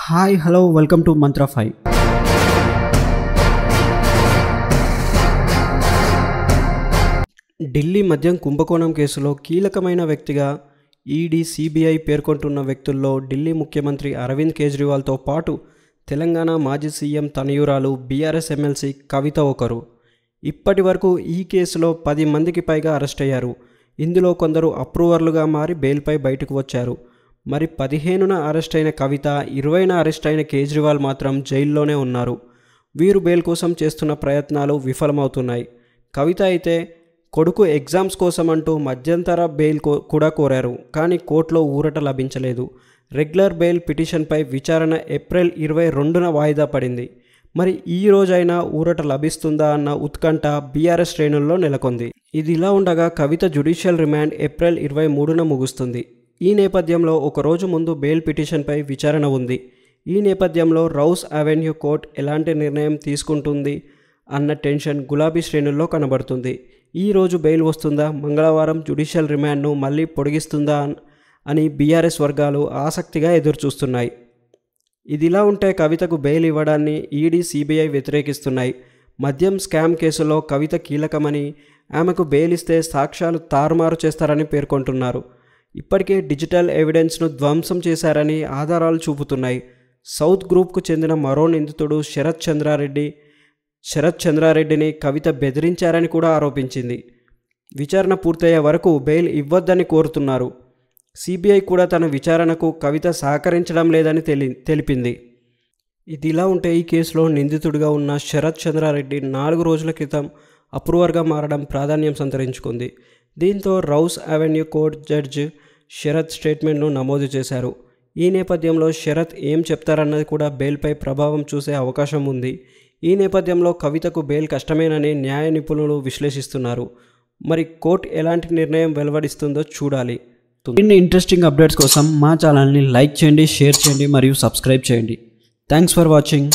Hi hello welcome to మంత్ర 5. ఢిల్లీ మద్యం కుంభకోణం కేసులో కీలకమైన వ్యక్తిగా ఈడీ సిబిఐ పేర్కొంటున్న వ్యక్తుల్లో ఢిల్లీ ముఖ్యమంత్రి అరవింద్ కేజ్రీవాల్తో పాటు తెలంగాణ మాజీ సీఎం తనయురాలు బీఆర్ఎస్ ఎమ్మెల్సీ కవిత ఒకరు. ఇప్పటి వరకు ఈ కేసులో 10 మందికి పైగా అరెస్ట్ అయ్యారు. ఇందులో కొందరు అప్రూవర్లుగా మారి బెయిల్పై బయటకు వచ్చారు. మరి 15న అరెస్ట్ అయిన కవిత, 20న అరెస్ట్ అయిన కేజ్రీవాల్ మాత్రం జైల్లోనే ఉన్నారు. వీరు బెయిల్ కోసం చేస్తున్న ప్రయత్నాలు విఫలమవుతున్నాయి. కవిత అయితే కొడుకు ఎగ్జామ్స్ కోసం అంటూ మధ్యంతర బెయిల్ కూడా కోరారు. కానీ కోర్టులో ఊరట లభించలేదు. రెగ్యులర్ బెయిల్ పిటిషన్పై విచారణ ఏప్రిల్ 22న వాయిదా పడింది. మరి ఈ రోజైనా ఊరట లభిస్తుందా అన్న ఉత్కంఠ బీఆర్ఎస్ శ్రేణుల్లో నెలకొంది. ఇది ఇలా ఉండగా కవిత జ్యుడిషియల్ రిమాండ్ ఏప్రిల్ 23న ముగుస్తుంది. ఈ నేపథ్యంలో ఒకరోజు ముందు బెయిల్ పిటిషన్పై విచారణ ఉంది. ఈ నేపథ్యంలో రౌస్ అవెన్యూ కోర్ట్ ఎలాంటి నిర్ణయం తీసుకుంటుంది అన్న టెన్షన్ గులాబీ శ్రేణుల్లో కనబడుతుంది. ఈ రోజు బెయిల్ వస్తుందా, మంగళవారం జ్యుడిషియల్ రిమాండ్ను మళ్ళీ పొడిగిస్తుందా అని బీఆర్ఎస్ వర్గాలు ఆసక్తిగా ఎదురుచూస్తున్నాయి. ఇదిలా ఉంటే కవితకు బెయిల్ ఇవ్వడాన్ని ఈడీ సిబిఐ వ్యతిరేకిస్తున్నాయి. మద్యం స్కామ్ కేసులో కవిత కీలకమని, ఆమెకు బెయిల్ ఇస్తే సాక్ష్యాలు తారుమారు చేస్తారని పేర్కొంటున్నారు. ఇప్పటికే డిజిటల్ ఎవిడెన్స్ను ధ్వంసం చేశారని ఆధారాలు చూపుతున్నాయి. సౌత్ గ్రూప్కు చెందిన మరో నిందితుడు శరత్ చంద్రారెడ్డిని కవిత బెదిరించారని కూడా ఆరోపించింది. విచారణ పూర్తయ్యే వరకు బెయిల్ ఇవ్వొద్దని కోరుతున్నారు. సిబిఐ కూడా తన విచారణకు కవిత సహకరించడం లేదని తెలిపింది. ఇదిలా ఉంటే ఈ కేసులో నిందితుడిగా ఉన్న శరత్ చంద్రారెడ్డి 4 రోజుల క్రితం అప్రూవర్గా మారడం ప్రాధాన్యం సంతరించుకుంది. దీంతో Rouse Avenue court judge Sarath స్టేట్మెంట్ను నమోదు చేశారు. ఈ నేపథ్యంలో శరత్ ఏం చెప్తారన్నది కూడా బెయిల్పై ప్రభావం చూసే అవకాశం ఉంది. ఈ నేపథ్యంలో కవితకు బెయిల్ కష్టమేనని న్యాయ నిపుణులు విశ్లేషిస్తున్నారు. మరి కోర్టు ఎలాంటి నిర్ణయం వెలువడిస్తుందో చూడాలి. ఇన్ని ఇంట్రెస్టింగ్ అప్డేట్స్ కోసం మా ఛానల్ని లైక్ చేయండి, షేర్ చేయండి మరియు సబ్స్క్రైబ్ చేయండి. Thanks for watching.